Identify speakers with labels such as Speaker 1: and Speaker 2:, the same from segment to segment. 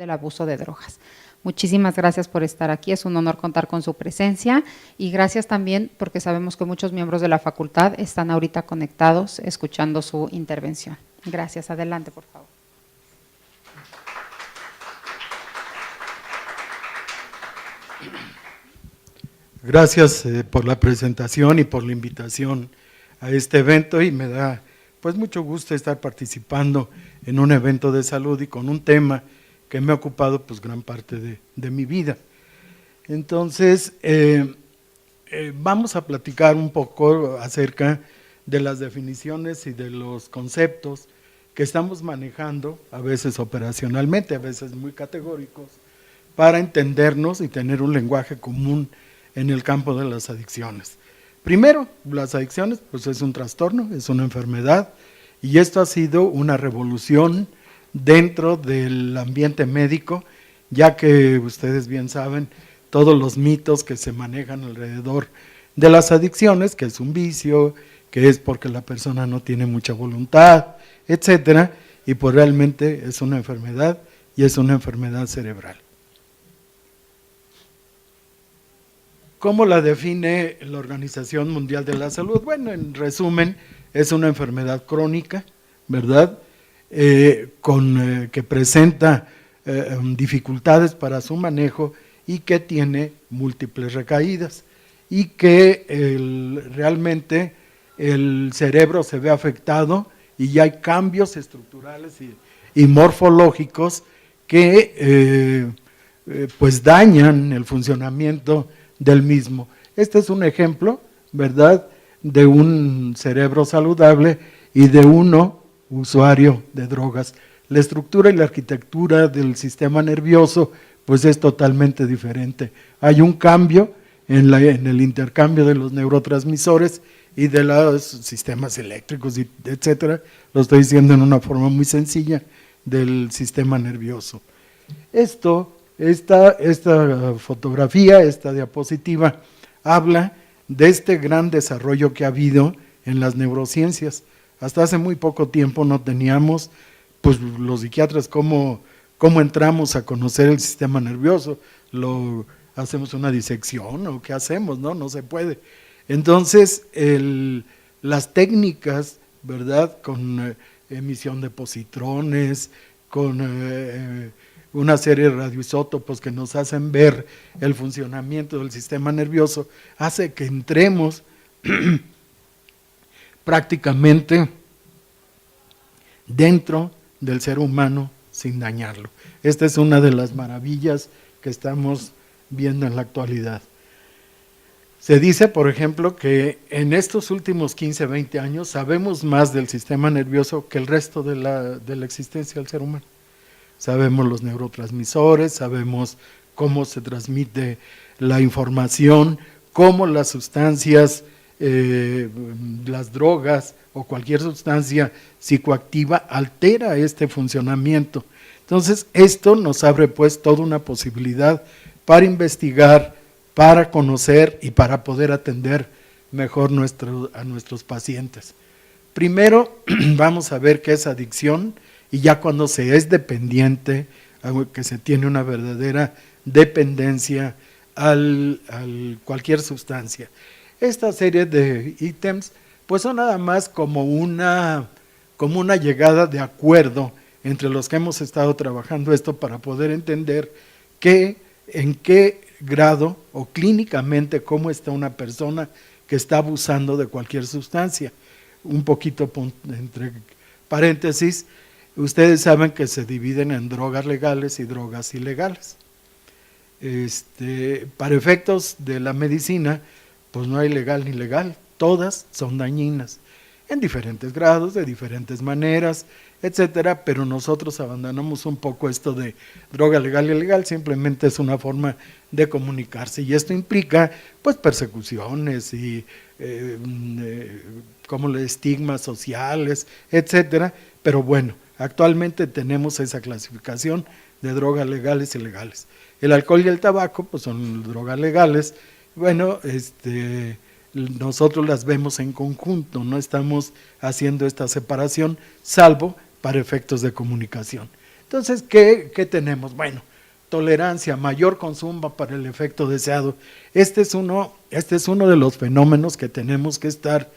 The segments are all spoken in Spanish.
Speaker 1: del abuso de drogas. Muchísimas gracias por estar aquí, es un honor contar con su presencia y gracias también porque sabemos que muchos miembros de la facultad están ahorita conectados escuchando su intervención. Gracias, adelante por favor.
Speaker 2: Gracias por la presentación y por la invitación a este evento y me da pues mucho gusto estar participando en un evento de salud y con un tema que me ha ocupado pues gran parte de mi vida. Entonces, vamos a platicar un poco acerca de las definiciones y de los conceptos que estamos manejando, a veces operacionalmente, a veces muy categóricos, para entendernos y tener un lenguaje común en el campo de las adicciones. Primero, las adicciones pues es un trastorno, es una enfermedad y esto ha sido una revolución dentro del ambiente médico, ya que ustedes bien saben todos los mitos que se manejan alrededor de las adicciones, que es un vicio, que es porque la persona no tiene mucha voluntad, etcétera, y pues realmente es una enfermedad y es una enfermedad cerebral. ¿Cómo la define la Organización Mundial de la Salud? Bueno, en resumen, es una enfermedad crónica, ¿verdad? Que presenta dificultades para su manejo y que tiene múltiples recaídas y que realmente el cerebro se ve afectado y ya hay cambios estructurales y morfológicos que pues dañan el funcionamiento del mismo. Este es un ejemplo, ¿verdad?, de un cerebro saludable y de uno usuario de drogas. La estructura y la arquitectura del sistema nervioso pues es totalmente diferente. Hay un cambio en el intercambio de los neurotransmisores y de los sistemas eléctricos, etcétera. Lo estoy diciendo en una forma muy sencilla del sistema nervioso. Esta fotografía, esta diapositiva, habla de este gran desarrollo que ha habido en las neurociencias. Hasta hace muy poco tiempo no teníamos, pues los psiquiatras, cómo entramos a conocer el sistema nervioso, hacemos una disección o qué hacemos, no se puede. Entonces, las técnicas, ¿verdad?, con emisión de positrones, con una serie de radioisótopos que nos hacen ver el funcionamiento del sistema nervioso, hace que entremos prácticamente dentro del ser humano sin dañarlo. Esta es una de las maravillas que estamos viendo en la actualidad. Se dice, por ejemplo, que en estos últimos 15, 20 años sabemos más del sistema nervioso que el resto de la existencia del ser humano. Sabemos los neurotransmisores, sabemos cómo se transmite la información, cómo las sustancias, las drogas o cualquier sustancia psicoactiva altera este funcionamiento. Entonces, esto nos abre pues toda una posibilidad para investigar, para conocer y para poder atender mejor a nuestros pacientes. Primero, vamos a ver qué es adicción. Y ya cuando se es dependiente, que se tiene una verdadera dependencia a cualquier sustancia. Esta serie de ítems pues son nada más como una llegada de acuerdo entre los que hemos estado trabajando esto para poder entender en qué grado o clínicamente cómo está una persona que está abusando de cualquier sustancia. Un poquito entre paréntesis, ustedes saben que se dividen en drogas legales y drogas ilegales. Para efectos de la medicina, pues no hay legal ni ilegal, todas son dañinas, en diferentes grados, de diferentes maneras, etcétera, pero nosotros abandonamos un poco esto de droga legal y ilegal, simplemente es una forma de comunicarse, y esto implica pues persecuciones y estigmas sociales, etcétera, pero bueno, actualmente tenemos esa clasificación de drogas legales y ilegales. El alcohol y el tabaco pues son drogas legales. Bueno, nosotros las vemos en conjunto, no estamos haciendo esta separación, salvo para efectos de comunicación. Entonces, ¿qué tenemos? Bueno, tolerancia, mayor consumo para el efecto deseado. Este es uno de los fenómenos que tenemos que estar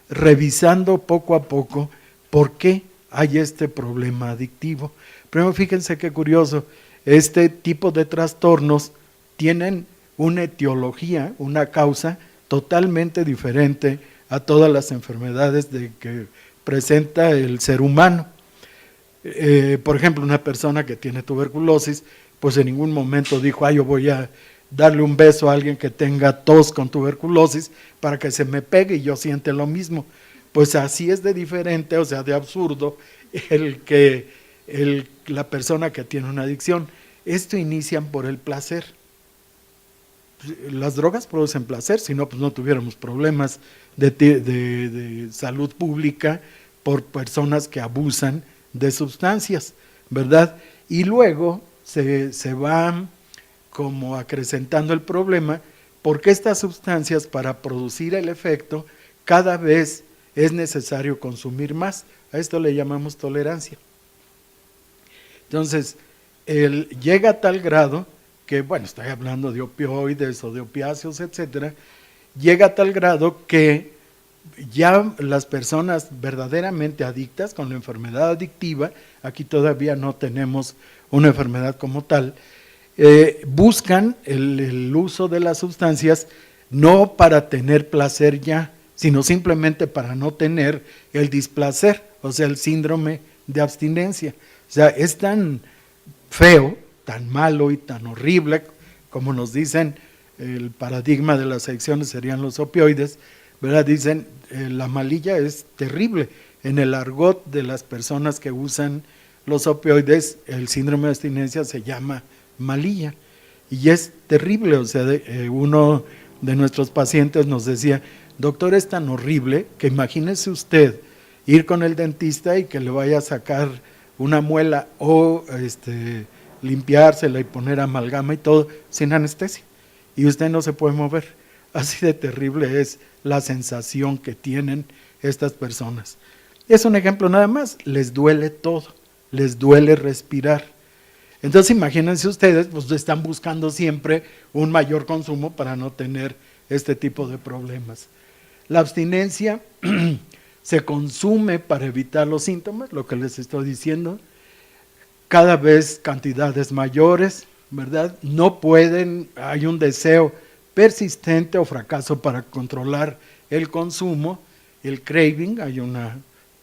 Speaker 2: revisando poco a poco. ¿Por qué hay este problema adictivo? Primero, fíjense qué curioso, este tipo de trastornos tienen una etiología, una causa totalmente diferente a todas las enfermedades que presenta el ser humano. Por ejemplo, una persona que tiene tuberculosis, pues en ningún momento dijo, yo voy a darle un beso a alguien que tenga tos con tuberculosis para que se me pegue y yo siente lo mismo. Pues así es de diferente, o sea, de absurdo, la persona que tiene una adicción. Esto inician por el placer. Las drogas producen placer, si no, pues no tuviéramos problemas de salud pública por personas que abusan de sustancias, ¿verdad? Y luego se va como acrecentando el problema porque estas sustancias, para producir el efecto, cada vez es necesario consumir más. A esto le llamamos tolerancia. Entonces, llega a tal grado que, bueno, estoy hablando de opioides o de opiáceos, etcétera, llega a tal grado que ya las personas verdaderamente adictas con la enfermedad adictiva, aquí todavía no tenemos una enfermedad como tal, buscan el uso de las sustancias no para tener placer ya, sino simplemente para no tener el displacer, o sea, el síndrome de abstinencia. O sea, es tan feo, tan malo y tan horrible, como nos dicen, el paradigma de las adicciones serían los opioides, ¿verdad? Dicen, la malilla es terrible. En el argot de las personas que usan los opioides, el síndrome de abstinencia se llama malilla. Y es terrible, o sea, uno de nuestros pacientes nos decía, doctor, es tan horrible que imagínese usted ir con el dentista y que le vaya a sacar una muela o limpiársela y poner amalgama y todo sin anestesia. Y usted no se puede mover. Así de terrible es la sensación que tienen estas personas. Es un ejemplo nada más, les duele todo, les duele respirar. Entonces imagínense ustedes, pues están buscando siempre un mayor consumo para no tener este tipo de problemas. La abstinencia se consume para evitar los síntomas, lo que les estoy diciendo, cada vez cantidades mayores, ¿verdad? No pueden, hay un deseo persistente o fracaso para controlar el consumo, el craving, hay una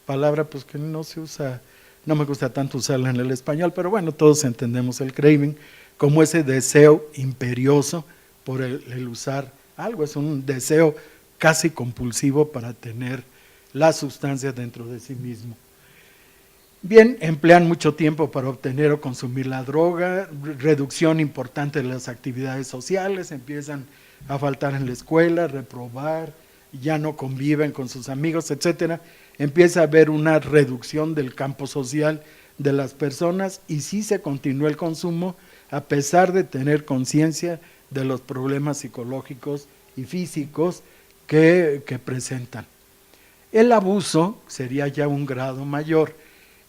Speaker 2: palabra pues que no se usa, no me gusta tanto usarla en el español, pero bueno, todos entendemos el craving como ese deseo imperioso por el usar algo, es un deseo casi compulsivo para tener la sustancia dentro de sí mismo. Bien, emplean mucho tiempo para obtener o consumir la droga, reducción importante de las actividades sociales, empiezan a faltar en la escuela, reprobar, ya no conviven con sus amigos, etcétera. Empieza a haber una reducción del campo social de las personas y sí se continúa el consumo a pesar de tener conciencia de los problemas psicológicos y físicos que presentan. El abuso sería ya un grado mayor.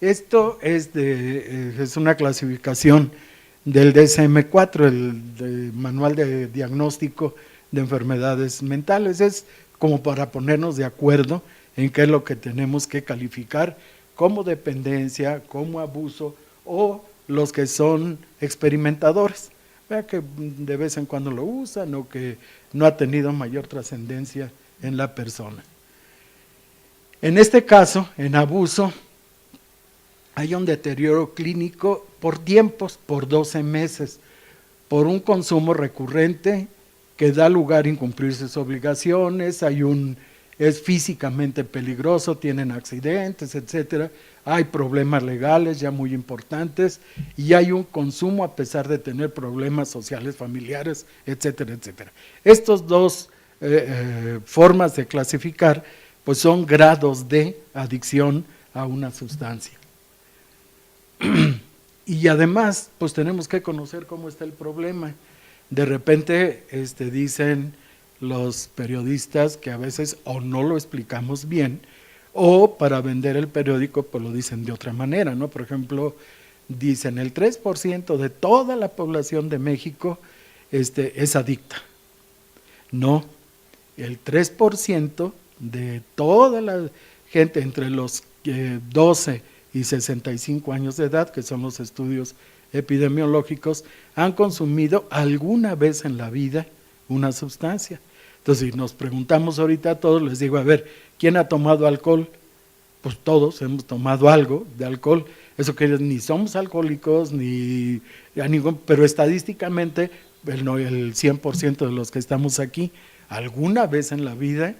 Speaker 2: Esto es una clasificación del DSM-4, el Manual de Diagnóstico de Enfermedades Mentales. Es como para ponernos de acuerdo en qué es lo que tenemos que calificar como dependencia, como abuso o los que son experimentadores, ¿verdad? Que de vez en cuando lo usan o que no ha tenido mayor trascendencia en la persona. En este caso, en abuso, hay un deterioro clínico por tiempos, por 12 meses, por un consumo recurrente que da lugar a incumplir sus obligaciones, es físicamente peligroso, tienen accidentes, etcétera, hay problemas legales ya muy importantes y hay un consumo a pesar de tener problemas sociales, familiares, etcétera, etcétera. Estos dos formas de clasificar pues son grados de adicción a una sustancia. Y además, pues tenemos que conocer cómo está el problema. De repente dicen los periodistas que a veces o no lo explicamos bien, o para vender el periódico pues lo dicen de otra manera, ¿no? Por ejemplo, dicen el 3% de toda la población de México es adicta. No, el 3% de toda la gente entre los 12 y 65 años de edad, que son los estudios epidemiológicos, han consumido alguna vez en la vida una sustancia. Entonces, si nos preguntamos ahorita a todos, les digo, a ver, ¿quién ha tomado alcohol? Pues todos hemos tomado algo de alcohol. Eso que ni somos alcohólicos, ni a ningún, pero estadísticamente el 100% de los que estamos aquí, alguna vez en la vida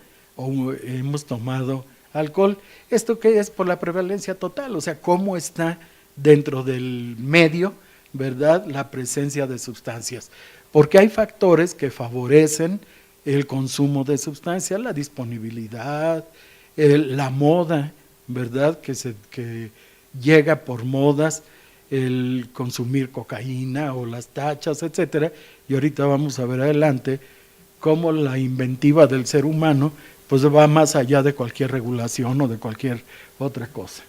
Speaker 2: hemos tomado alcohol. ¿Esto qué es? Por la prevalencia total, o sea, cómo está dentro del medio, ¿verdad?, la presencia de sustancias. Porque hay factores que favorecen el consumo de sustancias, la disponibilidad, la moda, ¿verdad?, que llega por modas, el consumir cocaína o las tachas, etcétera, y ahorita vamos a ver adelante cómo la inventiva del ser humano pues va más allá de cualquier regulación o de cualquier otra cosa.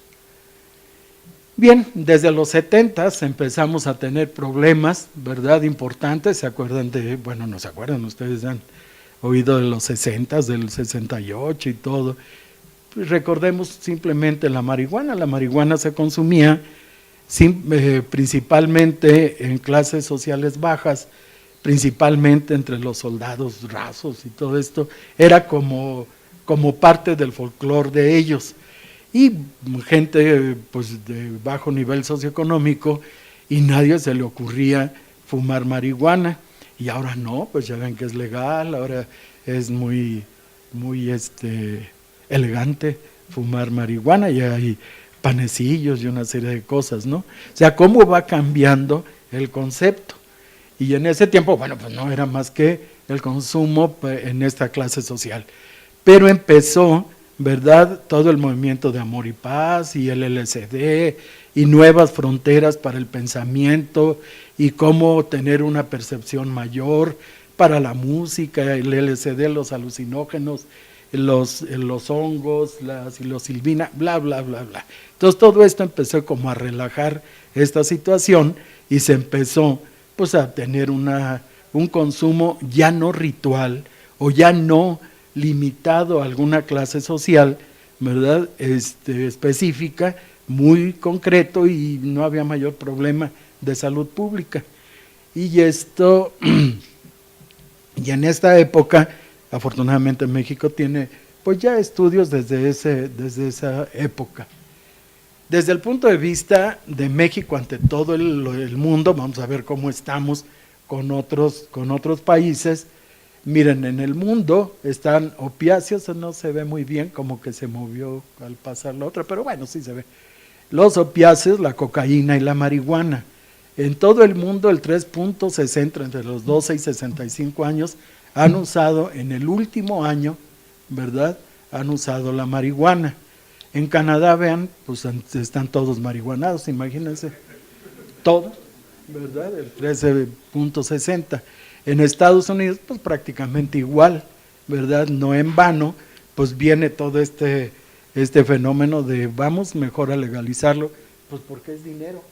Speaker 2: Bien, desde los 70 empezamos a tener problemas, ¿verdad?, importantes. ¿Se acuerdan de, bueno, no se acuerdan, ustedes han oído de los 60, del 68 y todo? Pues recordemos simplemente la marihuana. La marihuana se consumía principalmente en clases sociales bajas, principalmente entre los soldados rasos y todo esto, era como parte del folclore de ellos. Y gente pues de bajo nivel socioeconómico, y nadie se le ocurría fumar marihuana. Y ahora no, pues ya ven que es legal, ahora es muy elegante fumar marihuana, y hay panecillos y una serie de cosas, ¿no? O sea, cómo va cambiando el concepto. Y en ese tiempo, bueno, pues no era más que el consumo en esta clase social. Pero empezó, ¿verdad?, todo el movimiento de amor y paz y el LSD y nuevas fronteras para el pensamiento y cómo tener una percepción mayor para la música, el LSD, los alucinógenos, los hongos, la psilocibina, bla, bla, bla, bla. Entonces todo esto empezó como a relajar esta situación y se empezó pues a tener un consumo ya no ritual o ya no limitado a alguna clase social, ¿verdad?, específica, muy concreto, y no había mayor problema de salud pública. Y esto, y en esta época, afortunadamente México tiene pues ya estudios desde esa época. Desde el punto de vista de México ante todo el mundo, vamos a ver cómo estamos con otros países. Miren, en el mundo están opiáceos, no se ve muy bien, como que se movió al pasar la otra, pero bueno, sí se ve. Los opiáceos, la cocaína y la marihuana. En todo el mundo el 3.60 entre los 12 y 65 años han usado en el último año, ¿verdad?, han usado la marihuana. En Canadá, vean, pues están todos marihuanados, imagínense, todos, ¿verdad?, el 13.60. En Estados Unidos, pues prácticamente igual, ¿verdad? No en vano, pues viene todo este fenómeno de vamos mejor a legalizarlo, pues porque es dinero,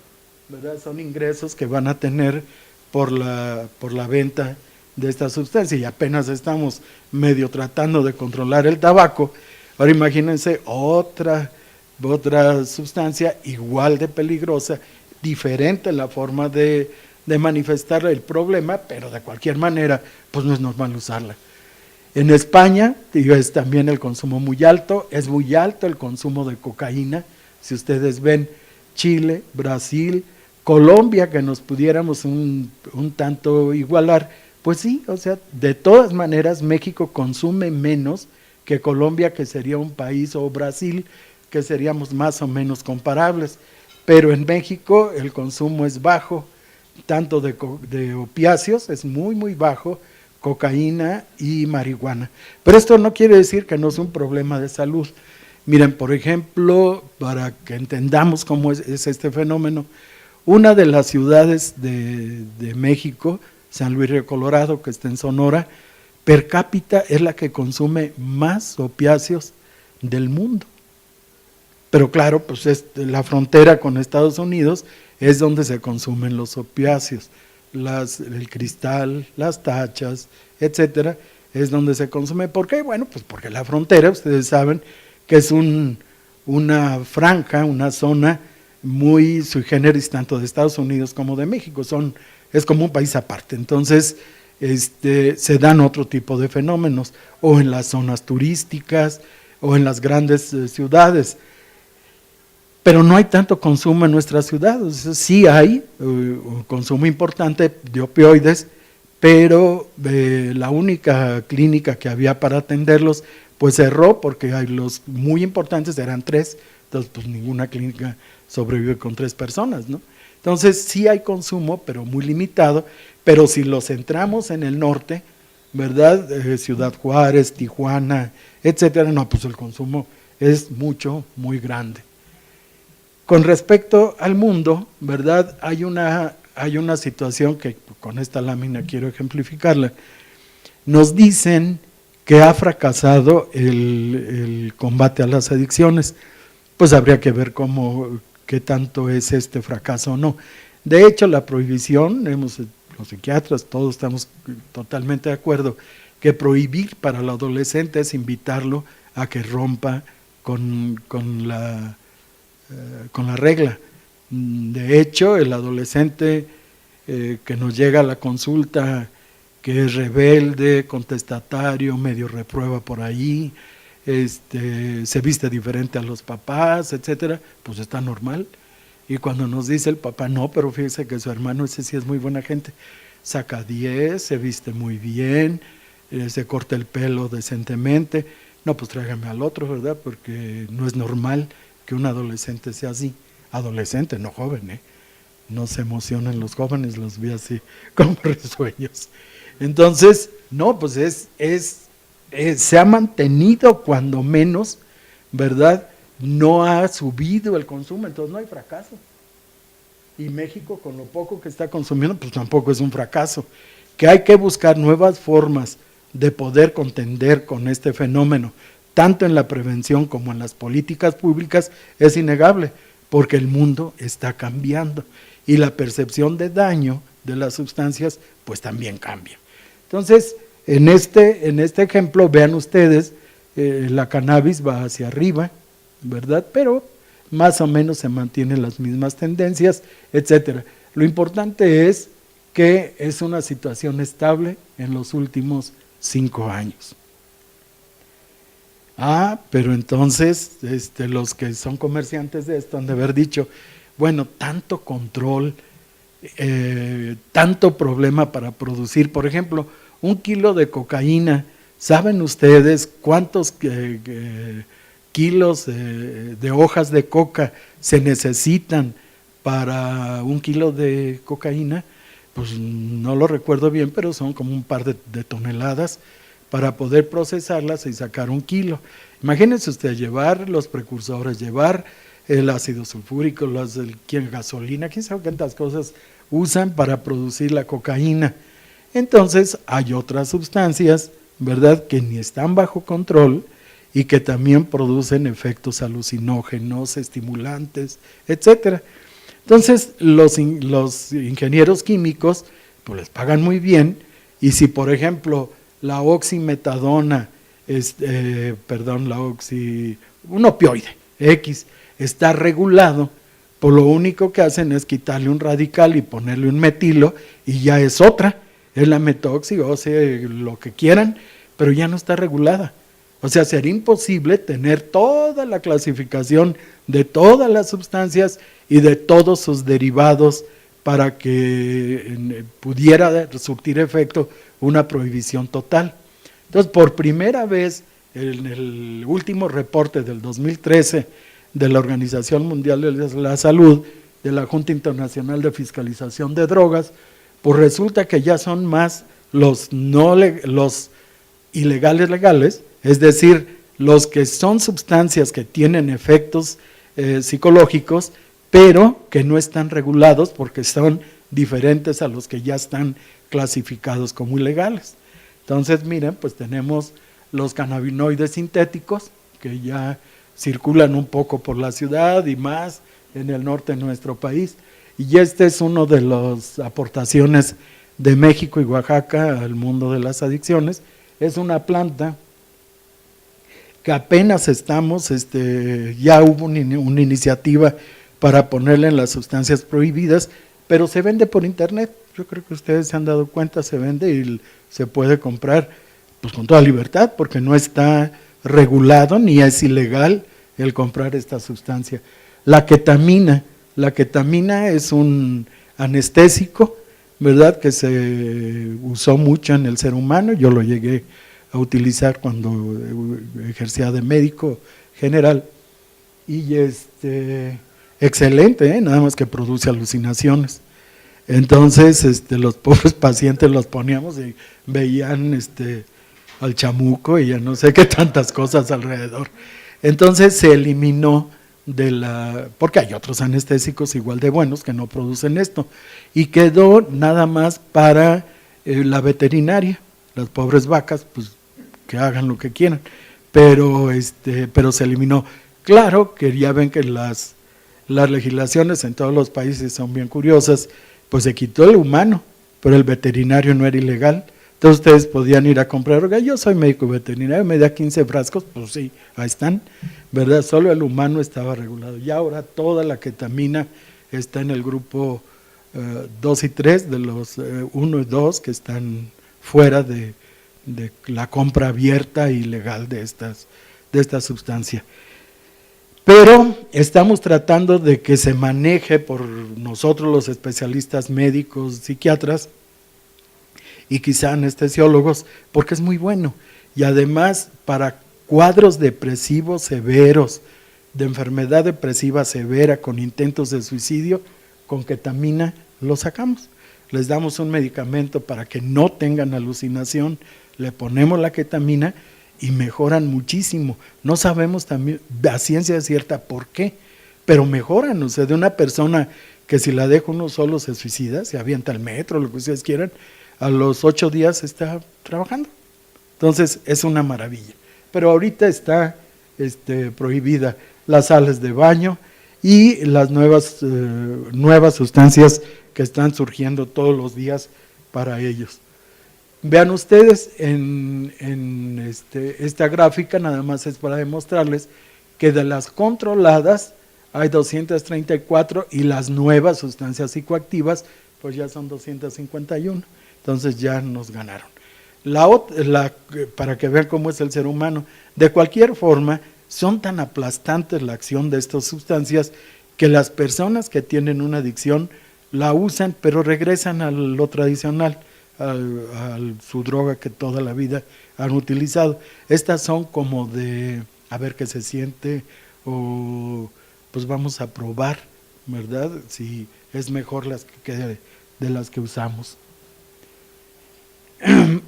Speaker 2: ¿verdad? Son ingresos que van a tener por la venta de esta sustancia, y apenas estamos medio tratando de controlar el tabaco. Ahora imagínense otra sustancia igual de peligrosa, diferente en la forma de manifestar el problema, pero de cualquier manera, pues no es normal usarla. En España es también el consumo muy alto, es muy alto el consumo de cocaína. Si ustedes ven Chile, Brasil, Colombia, que nos pudiéramos un tanto igualar, pues sí, o sea, de todas maneras México consume menos que Colombia, que sería un país, o Brasil, que seríamos más o menos comparables, pero en México el consumo es bajo, tanto de opiáceos es muy muy bajo, cocaína y marihuana. Pero esto no quiere decir que no es un problema de salud. Miren, por ejemplo, para que entendamos cómo es este fenómeno, una de las ciudades de México, San Luis Río Colorado, que está en Sonora, per cápita es la que consume más opiáceos del mundo. Pero claro, pues la frontera con Estados Unidos es donde se consumen los opiáceos, el cristal, las tachas, etcétera, es donde se consume. ¿Por qué? Bueno, pues porque la frontera, ustedes saben que es una franja, una zona muy sui generis tanto de Estados Unidos como de México, es como un país aparte. Entonces se dan otro tipo de fenómenos, o en las zonas turísticas, o en las grandes ciudades. Pero no hay tanto consumo en nuestras ciudades. Sí hay un consumo importante de opioides, pero la única clínica que había para atenderlos pues cerró, porque los muy importantes eran 3, entonces pues ninguna clínica sobrevive con 3 personas, ¿no? Entonces sí hay consumo, pero muy limitado, pero si lo centramos en el norte, ¿verdad? Ciudad Juárez, Tijuana, etcétera, no, pues el consumo es muy grande. Con respecto al mundo, ¿verdad? Hay una situación que con esta lámina quiero ejemplificarla. Nos dicen que ha fracasado el combate a las adicciones. Pues habría que ver qué tanto es este fracaso o no. De hecho, la prohibición, los psiquiatras, todos estamos totalmente de acuerdo, que prohibir para el adolescente es invitarlo a que rompa con la regla. De hecho, el adolescente que nos llega a la consulta, que es rebelde, contestatario, medio reprueba por ahí, se viste diferente a los papás, etcétera, pues está normal. Y cuando nos dice el papá, no, pero fíjese que su hermano ese sí es muy buena gente, saca 10, se viste muy bien, se corta el pelo decentemente, no, pues tráigame al otro, ¿verdad? Porque no es normal que un adolescente sea así. Adolescente, no joven, no se emocionan los jóvenes, los vi así como risueños. Entonces, no, pues se ha mantenido cuando menos, ¿verdad? No ha subido el consumo, entonces no hay fracaso. Y México, con lo poco que está consumiendo, pues tampoco es un fracaso. Que hay que buscar nuevas formas de poder contender con este fenómeno, tanto en la prevención como en las políticas públicas, es innegable, porque el mundo está cambiando y la percepción de daño de las sustancias pues también cambia. Entonces, en este ejemplo, vean ustedes, la cannabis va hacia arriba, ¿verdad? Pero más o menos se mantienen las mismas tendencias, etcétera. Lo importante es que es una situación estable en los últimos 5 años. Pero entonces los que son comerciantes de esto han de haber dicho, bueno, tanto control, tanto problema para producir, por ejemplo, 1 kilo de cocaína, ¿saben ustedes cuántos kilos de hojas de coca se necesitan para 1 kilo de cocaína? Pues no lo recuerdo bien, pero son como un par de toneladas para poder procesarlas y sacar 1 kilo. Imagínense usted llevar los precursores, llevar el ácido sulfúrico, gasolina, quién sabe cuántas cosas usan para producir la cocaína. Entonces hay otras sustancias, ¿verdad?, que ni están bajo control y que también producen efectos alucinógenos, estimulantes, etcétera. Entonces los ingenieros químicos pues les pagan muy bien, y si por ejemplo la oximetadona, un opioide X está regulado, pues lo único que hacen es quitarle un radical y ponerle un metilo y ya es otra, es la metoxi, o sea, lo que quieran, pero ya no está regulada. O sea, sería imposible tener toda la clasificación de todas las sustancias y de todos sus derivados para que pudiera surtir efecto una prohibición total. Entonces, por primera vez, en el último reporte del 2013 de la Organización Mundial de la Salud, de la Junta Internacional de Fiscalización de Drogas, pues resulta que ya son más los ilegales legales, es decir, los que son sustancias que tienen efectos psicológicos, pero que no están regulados porque son diferentes a los que ya están clasificados como ilegales. Entonces, miren, pues tenemos los cannabinoides sintéticos que ya circulan un poco por la ciudad y más en el norte de nuestro país, y este es uno de las aportaciones de México y Oaxaca al mundo de las adicciones. Es una planta que apenas estamos, ya hubo una iniciativa para ponerla en las sustancias prohibidas, pero se vende por internet. Yo creo que ustedes se han dado cuenta, se vende y se puede comprar pues con toda libertad, porque no está regulado ni es ilegal el comprar esta sustancia. La ketamina es un anestésico, ¿verdad?, que se usó mucho en el ser humano. Yo lo llegué a utilizar cuando ejercía de médico general, y excelente, nada más que produce alucinaciones. Entonces los pobres pacientes los poníamos y veían al chamuco y ya no sé qué tantas cosas alrededor. Entonces se eliminó porque hay otros anestésicos igual de buenos que no producen esto, y quedó nada más para la veterinaria, las pobres vacas, pues que hagan lo que quieran, pero se eliminó. Claro que ya ven que las legislaciones en todos los países son bien curiosas, pues se quitó el humano, pero el veterinario no era ilegal. Entonces ustedes podían ir a comprar, oiga, yo soy médico veterinario, me da 15 frascos, pues sí, ahí están, ¿verdad? Solo el humano estaba regulado. Y ahora toda la ketamina está en el grupo 2 y 3, de los 1 y 2 que están fuera de la compra abierta y legal de esta sustancia. Pero estamos tratando de que se maneje por nosotros los especialistas médicos, psiquiatras y quizá anestesiólogos, porque es muy bueno. Y además para cuadros depresivos severos, de enfermedad depresiva severa con intentos de suicidio, con ketamina lo sacamos. Les damos un medicamento para que no tengan alucinación, le ponemos la ketamina y mejoran muchísimo. No sabemos también a ciencia cierta por qué, pero mejoran. O sea, de una persona que si la deja uno solo se suicida, se avienta al metro, lo que ustedes quieran, a los 8 días está trabajando. Entonces es una maravilla. Pero ahorita está prohibida las sales de baño y las nuevas sustancias que están surgiendo todos los días para ellos. Vean ustedes en esta gráfica, nada más es para demostrarles que de las controladas hay 234 y las nuevas sustancias psicoactivas pues ya son 251, entonces ya nos ganaron. Para que vean cómo es el ser humano, de cualquier forma son tan aplastantes la acción de estas sustancias que las personas que tienen una adicción la usan pero regresan a lo tradicional, a su droga que toda la vida han utilizado. Estas son como de a ver qué se siente, o pues vamos a probar, ¿verdad?, si es mejor de las que usamos.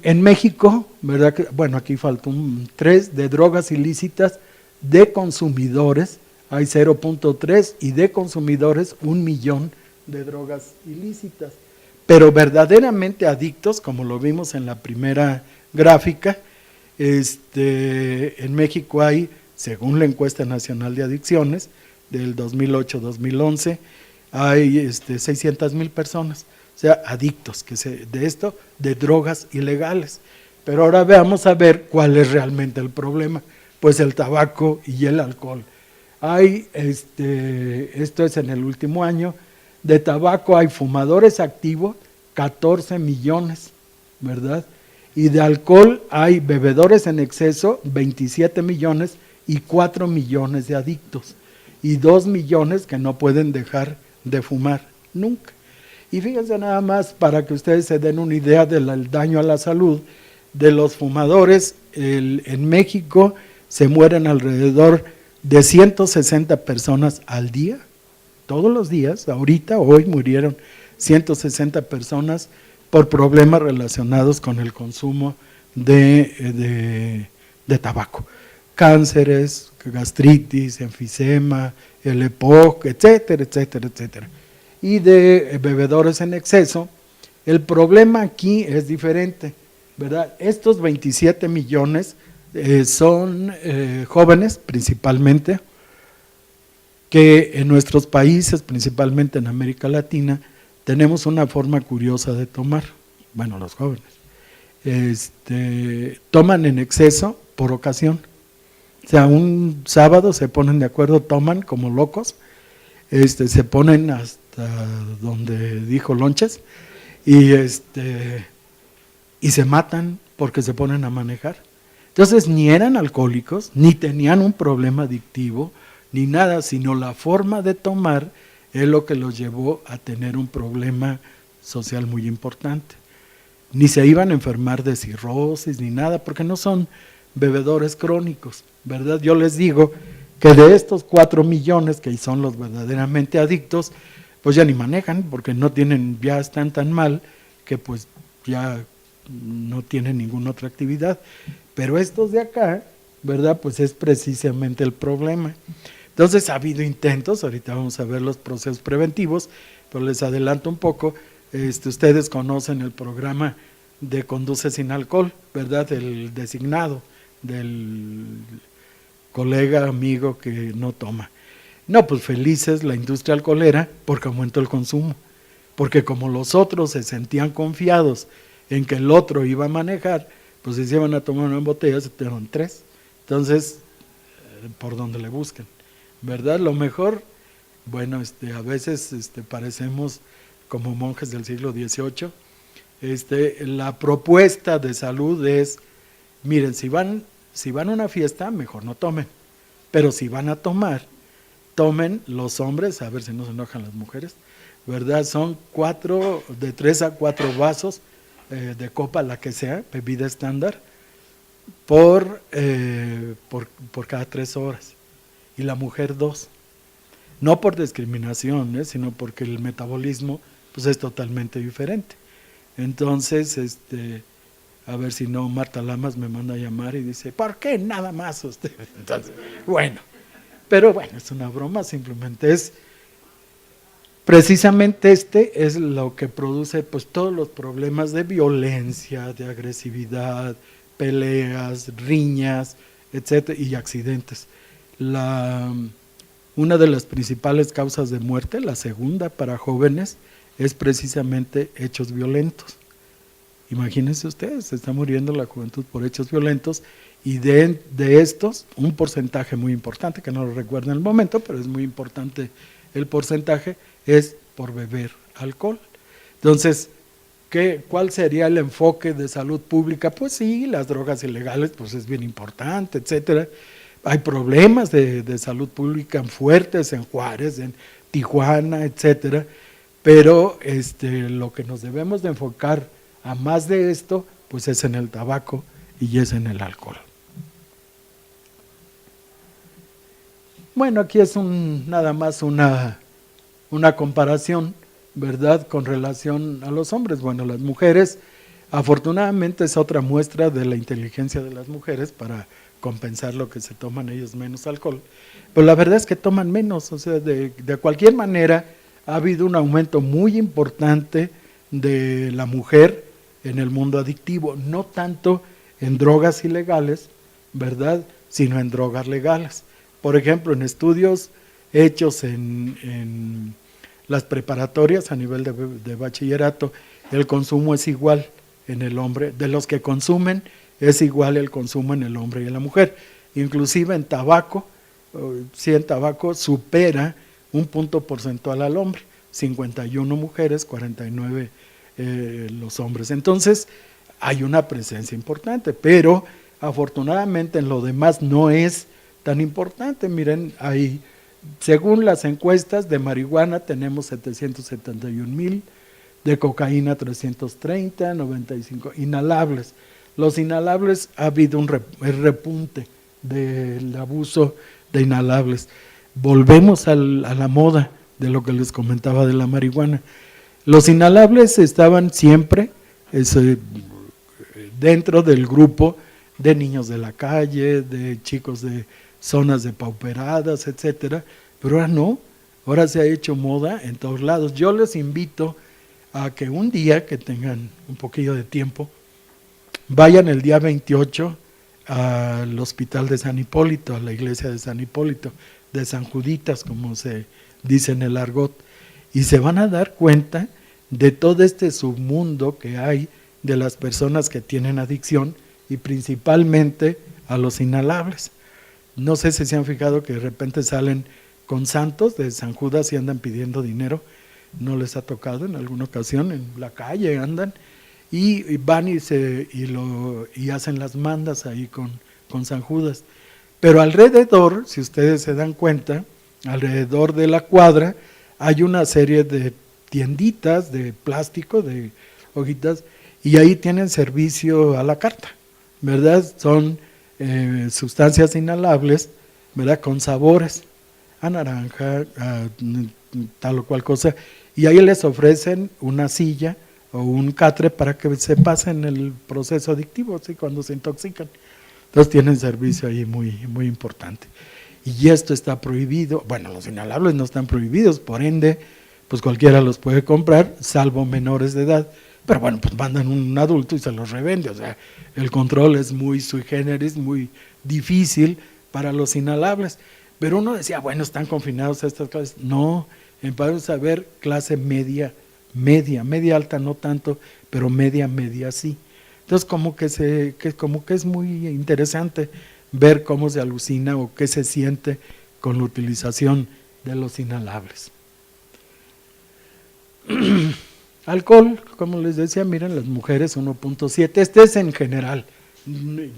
Speaker 2: En México, ¿verdad? Bueno, aquí falta un 3 de drogas ilícitas de consumidores, hay 0.3, y de consumidores 1 millón de drogas ilícitas. Pero verdaderamente adictos, como lo vimos en la primera gráfica, en México hay, según la encuesta nacional de adicciones del 2008-2011, hay 600,000 personas, o sea, adictos de drogas ilegales. Pero ahora veamos a ver cuál es realmente el problema, pues el tabaco y el alcohol. Hay, esto es en el último año, de tabaco hay fumadores activos, 14 millones, ¿verdad? Y de alcohol hay bebedores en exceso, 27 millones y 4 millones de adictos. Y 2 millones que no pueden dejar de fumar nunca. Y fíjense nada más para que ustedes se den una idea del daño a la salud de los fumadores. En México se mueren alrededor de 160 personas al día, todos los días. Hoy murieron 160 personas por problemas relacionados con el consumo de tabaco. Cánceres, gastritis, enfisema, el EPOC, etcétera, etcétera, etcétera. Y de bebedores en exceso, el problema aquí es diferente, ¿verdad? Estos 27 millones son jóvenes principalmente, que en nuestros países, principalmente en América Latina, tenemos una forma curiosa de tomar, bueno, los jóvenes, toman en exceso por ocasión. O sea, un sábado se ponen de acuerdo, toman como locos, se ponen hasta donde dijo lonches y se matan porque se ponen a manejar. Entonces ni eran alcohólicos, ni tenían un problema adictivo, ni nada, sino la forma de tomar es lo que los llevó a tener un problema social muy importante. Ni se iban a enfermar de cirrosis ni nada, porque no son bebedores crónicos, ¿verdad? Yo les digo que de estos 4 millones que son los verdaderamente adictos, pues ya ni manejan, porque no tienen, ya están tan mal que pues ya no tienen ninguna otra actividad. Pero estos de acá, ¿verdad? Pues es precisamente el problema. Entonces ha habido intentos, ahorita vamos a ver los procesos preventivos, pero les adelanto un poco, ustedes conocen el programa de Conduce Sin Alcohol, ¿verdad? El designado del colega, amigo que no toma. No, pues felices la industria alcoholera porque aumentó el consumo, porque como los otros se sentían confiados en que el otro iba a manejar, pues si se iban a tomar una botella, se tomaron 3. Entonces, por donde le busquen, ¿verdad? Lo mejor, bueno, a veces parecemos como monjes del siglo XVIII. La propuesta de salud es, miren, si van a una fiesta, mejor no tomen, pero si van a tomar, tomen los hombres, a ver si no se enojan las mujeres, ¿verdad? Son de 3 a 4 vasos de copa, la que sea, bebida estándar, por cada 3 horas, y la mujer 2. No por discriminación, sino porque el metabolismo pues es totalmente diferente. Entonces, a ver si no, Marta Lamas me manda a llamar y dice, ¿por qué nada más usted? Entonces, bueno, pero bueno, es una broma, simplemente es, precisamente es lo que produce pues todos los problemas de violencia, de agresividad, peleas, riñas, etcétera, y accidentes. Una de las principales causas de muerte, la segunda para jóvenes, es precisamente hechos violentos. Imagínense ustedes, se está muriendo la juventud por hechos violentos, y de estos, un porcentaje muy importante, que no lo recuerdo en el momento, pero es muy importante el porcentaje, es por beber alcohol. Entonces, ¿cuál sería el enfoque de salud pública? Pues sí, las drogas ilegales, pues es bien importante, etcétera. Hay problemas de salud pública fuertes en Juárez, en Tijuana, etcétera, pero lo que nos debemos de enfocar a más de esto, pues es en el tabaco y es en el alcohol. Bueno, aquí es nada más una comparación, ¿verdad?, con relación a los hombres. Bueno, las mujeres, afortunadamente es otra muestra de la inteligencia de las mujeres para compensar lo que se toman ellos menos alcohol, pero la verdad es que toman menos, o sea, de cualquier manera ha habido un aumento muy importante de la mujer en el mundo adictivo, no tanto en drogas ilegales, ¿verdad?, sino en drogas legales. Por ejemplo, en estudios hechos en las preparatorias a nivel de bachillerato, el consumo es igual en el hombre, de los que consumen es igual el consumo en el hombre y en la mujer. Inclusive en tabaco, en tabaco supera un punto porcentual al hombre, 51 mujeres, 49 los hombres. Entonces hay una presencia importante, pero afortunadamente en lo demás no es tan importante. Miren, según las encuestas de marihuana tenemos 771,000, de cocaína 330, 95 inhalables. Los inhalables, ha habido el repunte del abuso de inhalables. Volvemos a la moda de lo que les comentaba de la marihuana. Los inhalables estaban siempre dentro del grupo de niños de la calle, de chicos de zonas depauperadas, etcétera, pero ahora no, ahora se ha hecho moda en todos lados. Yo les invito a que un día que tengan un poquillo de tiempo, vayan el día 28 al hospital de San Hipólito, a la iglesia de San Hipólito. de sanjuditas, como se dice en el argot, y se van a dar cuenta de todo este submundo que hay de las personas que tienen adicción y principalmente a los inhalables. No sé si se han fijado que de repente salen con santos de San Judas y andan pidiendo dinero. ¿No les ha tocado en alguna ocasión? En la calle andan y van y hacen las mandas ahí con San Judas. Pero alrededor, si ustedes se dan cuenta, alrededor de la cuadra hay una serie de tienditas de plástico, de hojitas, y ahí tienen servicio a la carta, ¿verdad? Son sustancias inhalables, ¿verdad? Con sabores, a naranja, a tal o cual cosa, y ahí les ofrecen una silla o un catre para que se pasen el proceso adictivo, ¿sí? Cuando se intoxican. Entonces tienen servicio ahí muy, muy importante. Y esto está prohibido. Bueno, los inhalables no están prohibidos, por ende, pues cualquiera los puede comprar, salvo menores de edad. Pero bueno, pues mandan un adulto y se los revende. O sea, el control es muy sui generis, muy difícil para los inhalables. Pero uno decía, bueno, están confinados a estas clases. No, empezamos a ver clase media alta no tanto, pero media sí. Entonces como que es muy interesante ver cómo se alucina o qué se siente con la utilización de los inhalables. Alcohol, como les decía, miren, las mujeres 1.7, este es en general,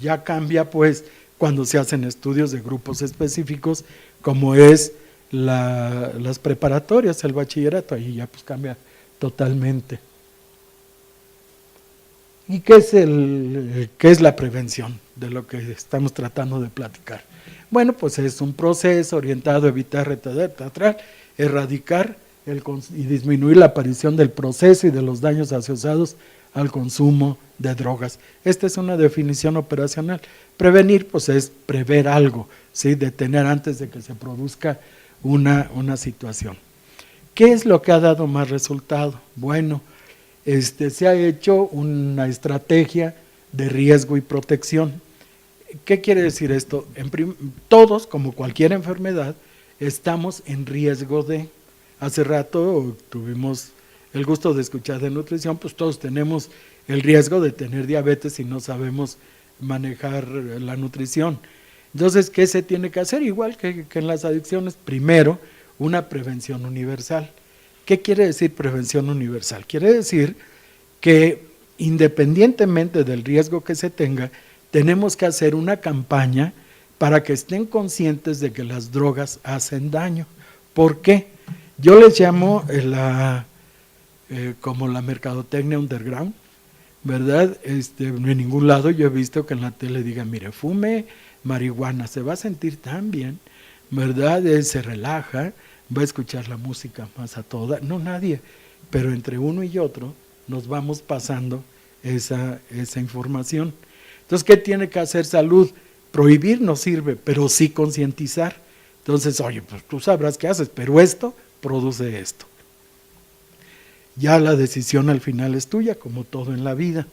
Speaker 2: ya cambia pues cuando se hacen estudios de grupos específicos, como es las preparatorias, el bachillerato, ahí ya pues cambia totalmente. ¿Y qué es la prevención de lo que estamos tratando de platicar? Bueno, pues es un proceso orientado a evitar, retardar, erradicar y disminuir la aparición del proceso y de los daños asociados al consumo de drogas. Esta es una definición operacional. Prevenir, pues es prever algo, ¿sí? Detener antes de que se produzca una situación. ¿Qué es lo que ha dado más resultado? Bueno, se ha hecho una estrategia de riesgo y protección. ¿Qué quiere decir esto? Todos, como cualquier enfermedad, estamos en riesgo de. Hace rato tuvimos el gusto de escuchar de nutrición, pues todos tenemos el riesgo de tener diabetes si no sabemos manejar la nutrición. Entonces, ¿qué se tiene que hacer? Igual que en las adicciones, primero, una prevención universal. ¿Qué quiere decir prevención universal? Quiere decir que independientemente del riesgo que se tenga, tenemos que hacer una campaña para que estén conscientes de que las drogas hacen daño. ¿Por qué? Yo les llamo como la mercadotecnia underground, ¿verdad? En ningún lado yo he visto que en la tele digan, mire, fume marihuana, se va a sentir tan bien, ¿verdad? Se relaja, va a escuchar la música más a toda. No, nadie, pero entre uno y otro nos vamos pasando esa información. Entonces, ¿qué tiene que hacer salud? Prohibir no sirve, pero sí concientizar. Entonces, oye, pues tú sabrás qué haces, pero esto produce esto. Ya la decisión al final es tuya, como todo en la vida.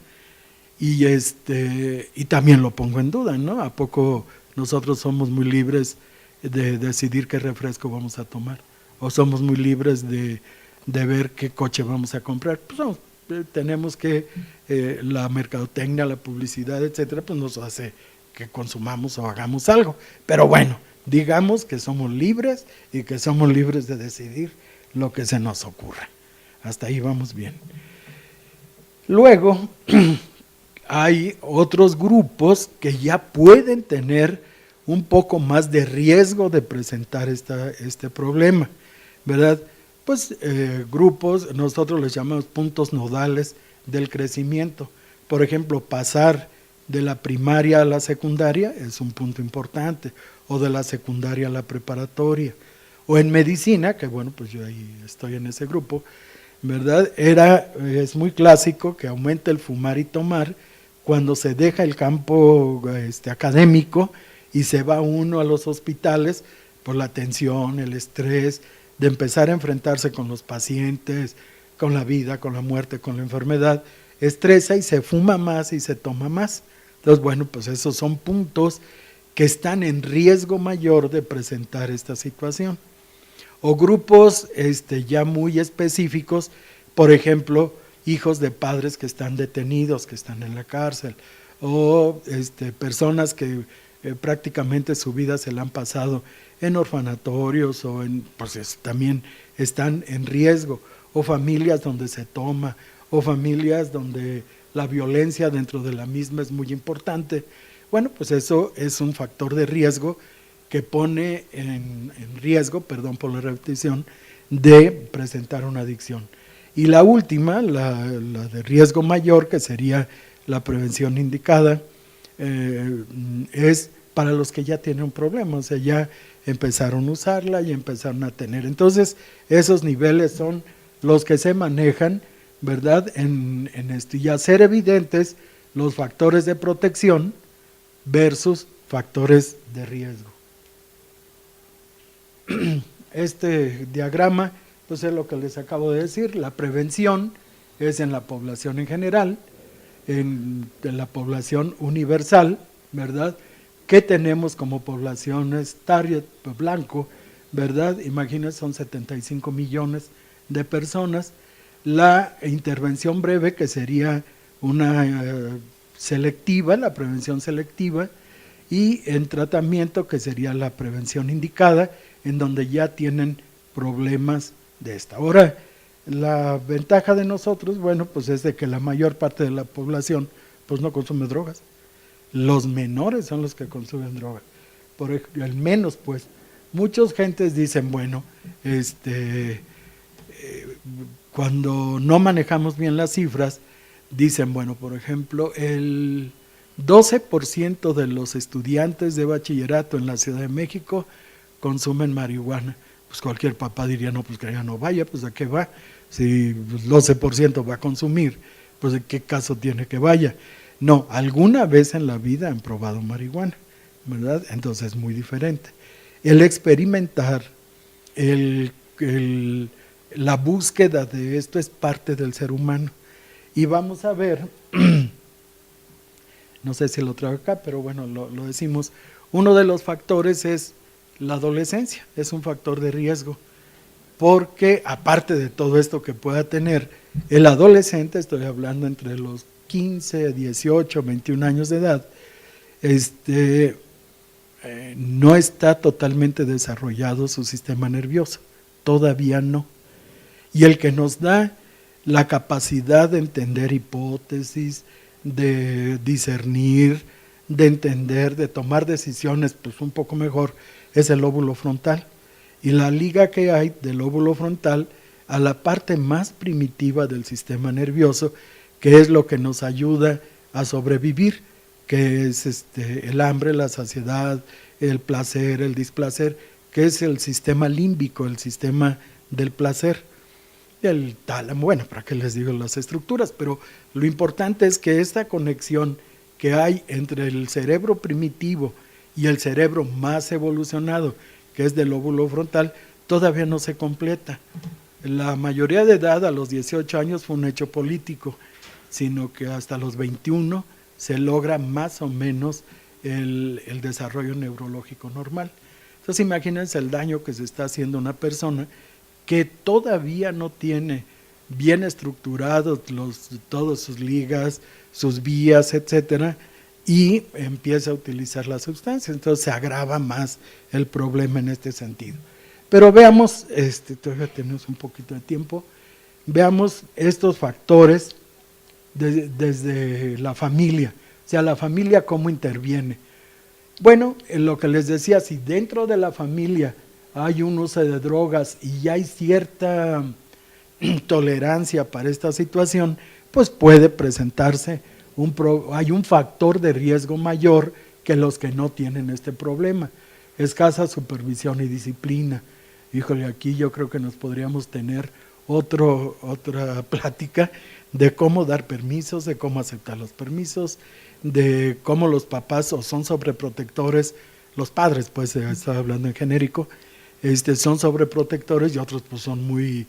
Speaker 2: Y también lo pongo en duda, ¿no? ¿A poco nosotros somos muy libres de decidir qué refresco vamos a tomar? ¿O somos muy libres de ver qué coche vamos a comprar? Pues no, tenemos que, la mercadotecnia, la publicidad, etcétera, pues nos hace que consumamos o hagamos algo. Pero bueno, digamos que somos libres y que somos libres de decidir lo que se nos ocurra. Hasta ahí vamos bien. Luego, hay otros grupos que ya pueden tener un poco más de riesgo de presentar este problema, ¿verdad? Pues grupos, nosotros les llamamos puntos nodales del crecimiento. Por ejemplo, pasar de la primaria a la secundaria es un punto importante, o de la secundaria a la preparatoria, o en medicina, que bueno, pues yo ahí estoy en ese grupo, ¿verdad? Es muy clásico que aumente el fumar y tomar cuando se deja el campo académico y se va uno a los hospitales por la tensión, el estrés, de empezar a enfrentarse con los pacientes, con la vida, con la muerte, con la enfermedad, estresa y se fuma más y se toma más. Entonces, bueno, pues esos son puntos que están en riesgo mayor de presentar esta situación. O grupos ya muy específicos, por ejemplo, hijos de padres que están detenidos, que están en la cárcel, o personas que prácticamente su vida se la han pasado en orfanatorios o pues también están en riesgo, o familias donde se toma, o familias donde la violencia dentro de la misma es muy importante. Bueno, pues eso es un factor de riesgo que pone en riesgo, perdón por la repetición, de presentar una adicción. Y la última, la de riesgo mayor, que sería la prevención indicada, es para los que ya tienen un problema, o sea, ya empezaron a usarla y empezaron a tener. Entonces, esos niveles son los que se manejan, ¿verdad? En esto, y hacer evidentes los factores de protección versus factores de riesgo. Este diagrama, pues es lo que les acabo de decir. La prevención es en la población en general, en la población universal, ¿verdad? ¿Qué tenemos como poblaciones target blanco, ¿verdad? Imagínense, son 75 millones de personas. La intervención breve, que sería una selectiva, la prevención selectiva, y en tratamiento, que sería la prevención indicada, en donde ya tienen problemas de esta. Ahora, la ventaja de nosotros, bueno, pues es de que la mayor parte de la población pues no consume drogas. Los menores son los que consumen drogas, por ejemplo, al menos pues. Muchas gentes dicen, bueno, cuando no manejamos bien las cifras, dicen, bueno, por ejemplo, el 12% de los estudiantes de bachillerato en la Ciudad de México consumen marihuana. Pues cualquier papá diría, no, pues que ya no vaya, pues ¿a qué va? Si el 12% va a consumir, pues ¿en qué caso tiene que vaya? No, alguna vez en la vida han probado marihuana, ¿verdad? Entonces es muy diferente. El experimentar, la búsqueda de esto es parte del ser humano. Y vamos a ver, no sé si lo traigo acá, pero bueno, lo decimos, uno de los factores es la adolescencia, es un factor de riesgo, porque aparte de todo esto que pueda tener el adolescente, estoy hablando entre los 15, 18, 21 años de edad, no está totalmente desarrollado su sistema nervioso, todavía no. Y el que nos da la capacidad de entender hipótesis, de discernir, de entender, de tomar decisiones pues un poco mejor, es el lóbulo frontal. Y la liga que hay del lóbulo frontal a la parte más primitiva del sistema nervioso, que es lo que nos ayuda a sobrevivir, que es el hambre, la saciedad, el placer, el displacer, que es el sistema límbico, el sistema del placer. El tálamo, bueno, para qué les digo las estructuras, pero lo importante es que esta conexión que hay entre el cerebro primitivo y el cerebro más evolucionado, que es del lóbulo frontal, todavía no se completa. La mayoría de edad, a los 18 años, fue un hecho político, sino que hasta los 21 se logra más o menos el desarrollo neurológico normal. Entonces imagínense el daño que se está haciendo a una persona que todavía no tiene bien estructurados todas sus ligas, sus vías, etcétera, y empieza a utilizar la sustancia. Entonces se agrava más el problema en este sentido. Pero veamos, todavía tenemos un poquito de tiempo, veamos estos factores desde la familia, o sea, la familia cómo interviene. Bueno, en lo que les decía, si dentro de la familia hay un uso de drogas y ya hay cierta tolerancia para esta situación, pues puede presentarse hay un factor de riesgo mayor que los que no tienen este problema. Escasa supervisión y disciplina. Híjole, aquí yo creo que nos podríamos tener otra plática de cómo dar permisos, de cómo aceptar los permisos, de cómo los papás o son sobreprotectores, los padres, pues estaba hablando en genérico, son sobreprotectores y otros pues son muy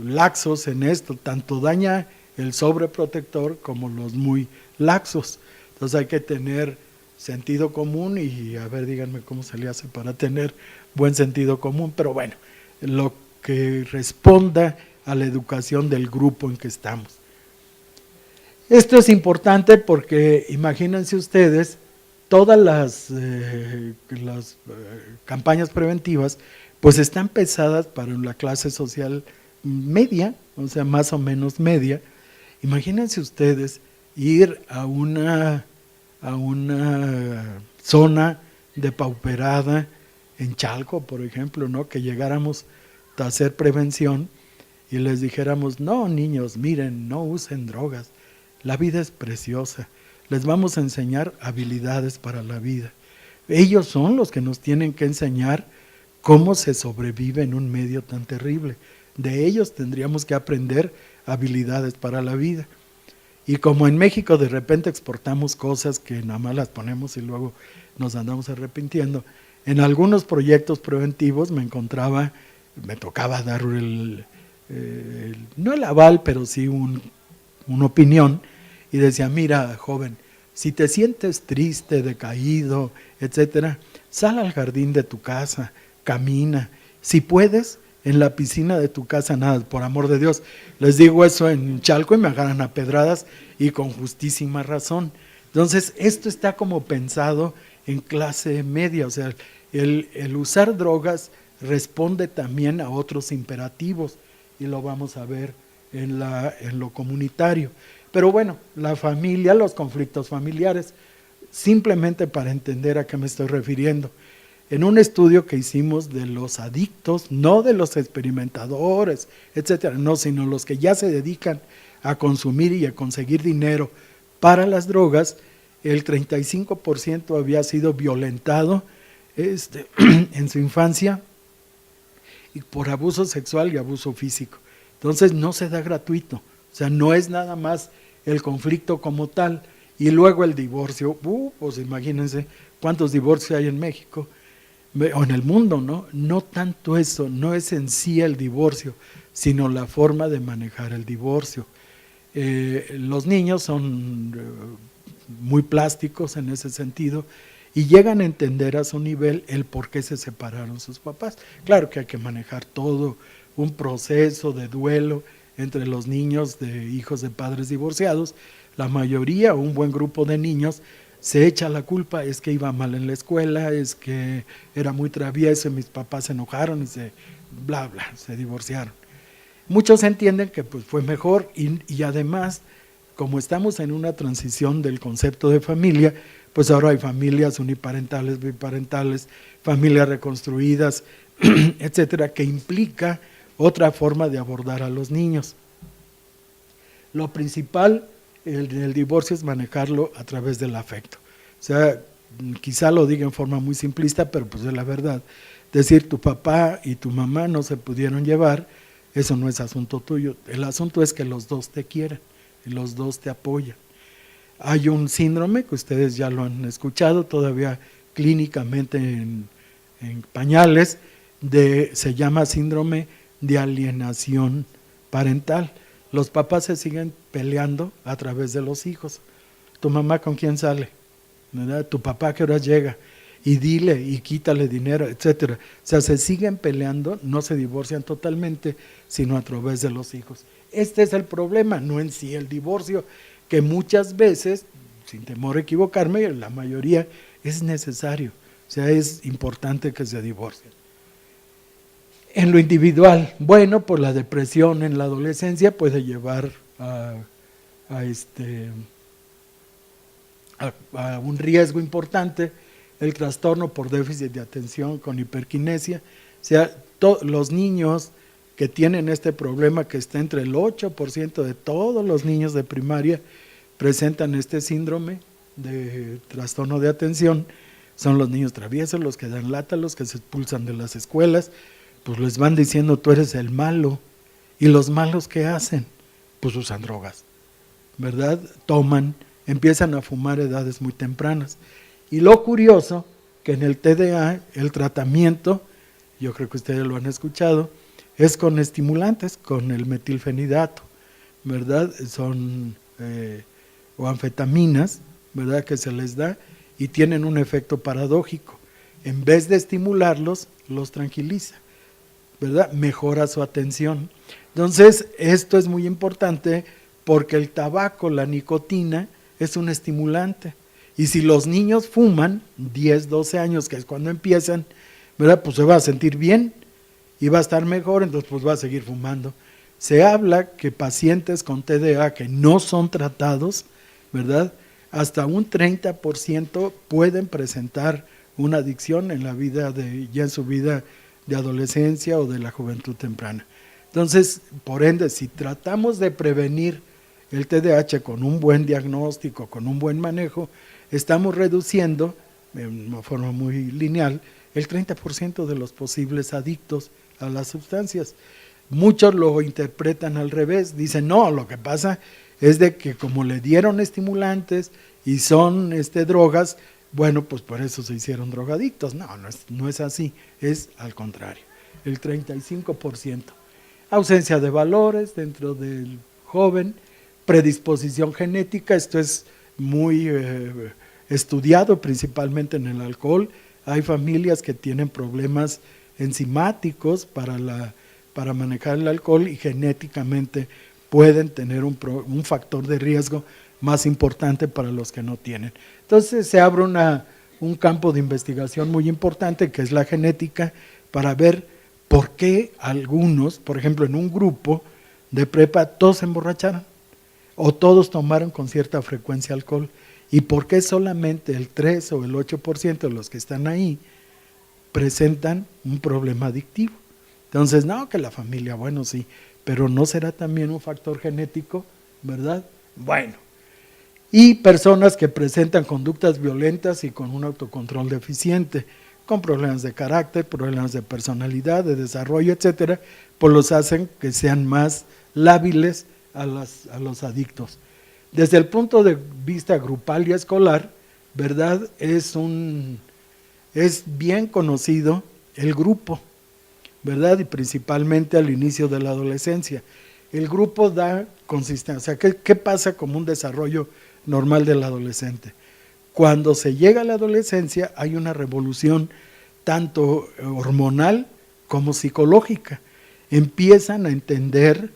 Speaker 2: laxos en esto, tanto daña el sobreprotector como los muy laxos. Entonces hay que tener sentido común y a ver, díganme cómo se le hace para tener buen sentido común, pero bueno, lo que responda a la educación del grupo en que estamos. Esto es importante porque imagínense ustedes, todas las campañas preventivas pues están pensadas para la clase social media, o sea, más o menos media. Imagínense ustedes ir a una zona depauperada en Chalco, por ejemplo, ¿no? Que llegáramos a hacer prevención y les dijéramos, no, niños, miren, no usen drogas, la vida es preciosa, les vamos a enseñar habilidades para la vida. Ellos son los que nos tienen que enseñar cómo se sobrevive en un medio tan terrible. De ellos tendríamos que aprender habilidades para la vida. Y como en México de repente exportamos cosas que nada más las ponemos y luego nos andamos arrepintiendo, en algunos proyectos preventivos me tocaba dar no el aval, pero sí una opinión, y decía, mira, joven, si te sientes triste, decaído, etcétera, sal al jardín de tu casa, camina, si puedes, en la piscina de tu casa nada, por amor de Dios. Les digo eso en Chalco y me agarran a pedradas y con justísima razón. Entonces, esto está como pensado en clase media, o sea, el usar drogas responde también a otros imperativos y lo vamos a ver en lo comunitario. Pero bueno, la familia, los conflictos familiares, simplemente para entender a qué me estoy refiriendo. En un estudio que hicimos de los adictos, no de los experimentadores, etcétera, no, sino los que ya se dedican a consumir y a conseguir dinero para las drogas, el 35% había sido violentado en su infancia y por abuso sexual y abuso físico. Entonces no se da gratuito, o sea, no es nada más el conflicto como tal y luego el divorcio. Pues imagínense cuántos divorcios hay en México o en el mundo, ¿no? No tanto eso, no es en sí el divorcio, sino la forma de manejar el divorcio. Los niños son muy plásticos en ese sentido y llegan a entender a su nivel el por qué se separaron sus papás. Claro que hay que manejar todo un proceso de duelo entre los niños de hijos de padres divorciados. La mayoría, un buen grupo de niños, se echa la culpa, es que iba mal en la escuela, es que era muy travieso y mis papás se enojaron y se divorciaron. Muchos entienden que pues, fue mejor y además, como estamos en una transición del concepto de familia, pues ahora hay familias uniparentales, biparentales, familias reconstruidas, etcétera, que implica otra forma de abordar a los niños. Lo principal en el divorcio es manejarlo a través del afecto. O sea, quizá lo diga en forma muy simplista, pero pues es la verdad. Decir, tu papá y tu mamá no se pudieron llevar, eso no es asunto tuyo. El asunto es que los dos te quieren y los dos te apoyan. Hay un síndrome que ustedes ya lo han escuchado, todavía clínicamente en pañales, se llama síndrome de alienación parental. Los papás se siguen peleando a través de los hijos. ¿Tu mamá con quién sale? ¿Verdad? ¿Tu papá a qué horas llega? Y dile y quítale dinero, etcétera. O sea, se siguen peleando, no se divorcian totalmente, sino a través de los hijos. Este es el problema, no en sí el divorcio, que muchas veces, sin temor a equivocarme, la mayoría es necesario. O sea, es importante que se divorcien. En lo individual, bueno, pues la depresión en la adolescencia puede llevar a un riesgo importante, el trastorno por déficit de atención con hiperquinesia. O sea, los niños que tienen este problema, que está entre el 8% de todos los niños de primaria, presentan este síndrome de trastorno de atención. Son los niños traviesos, los que dan lata, los que se expulsan de las escuelas, pues les van diciendo tú eres el malo. ¿Y los malos qué hacen? Pues usan drogas, ¿verdad? Toman, empiezan a fumar a edades muy tempranas. Y lo curioso, que en el TDA el tratamiento, yo creo que ustedes lo han escuchado, es con estimulantes, con el metilfenidato, ¿verdad? Son o anfetaminas, ¿verdad? Que se les da y tienen un efecto paradójico. En vez de estimularlos, los tranquiliza, ¿verdad? Mejora su atención. Entonces, esto es muy importante porque el tabaco, la nicotina, es un estimulante. Y si los niños fuman, 10, 12 años, que es cuando empiezan, ¿verdad? Pues se va a sentir bien y va a estar mejor, entonces pues va a seguir fumando. Se habla que pacientes con TDA que no son tratados, ¿verdad? Hasta un 30% pueden presentar una adicción en la vida ya en su vida de adolescencia o de la juventud temprana. Entonces, por ende, si tratamos de prevenir el TDAH con un buen diagnóstico, con un buen manejo, estamos reduciendo, de una forma muy lineal, el 30% de los posibles adictos a las sustancias. Muchos lo interpretan al revés, dicen, no, lo que pasa es de que como le dieron estimulantes y son drogas, bueno, pues por eso se hicieron drogadictos. No es así, es al contrario, el 35%. Ausencia de valores dentro del joven, predisposición genética, esto es muy estudiado principalmente en el alcohol. Hay familias que tienen problemas enzimáticos para manejar el alcohol y genéticamente pueden tener un factor de riesgo más importante para los que no tienen. Entonces se abre un campo de investigación muy importante que es la genética para ver por qué algunos, por ejemplo en un grupo de prepa, todos se emborracharon o todos tomaron con cierta frecuencia alcohol y por qué solamente el 3 o el 8% de los que están ahí presentan un problema adictivo. Entonces, no, que la familia, bueno, sí, pero ¿no será también un factor genético, verdad? Bueno, y personas que presentan conductas violentas y con un autocontrol deficiente, con problemas de carácter, problemas de personalidad, de desarrollo, etcétera, pues los hacen que sean más lábiles a los adictos. Desde el punto de vista grupal y escolar, ¿verdad? Es bien conocido el grupo, ¿verdad? Y principalmente al inicio de la adolescencia. El grupo da consistencia. O sea, ¿qué pasa como un desarrollo normal del adolescente? Cuando se llega a la adolescencia hay una revolución tanto hormonal como psicológica. Empiezan a entender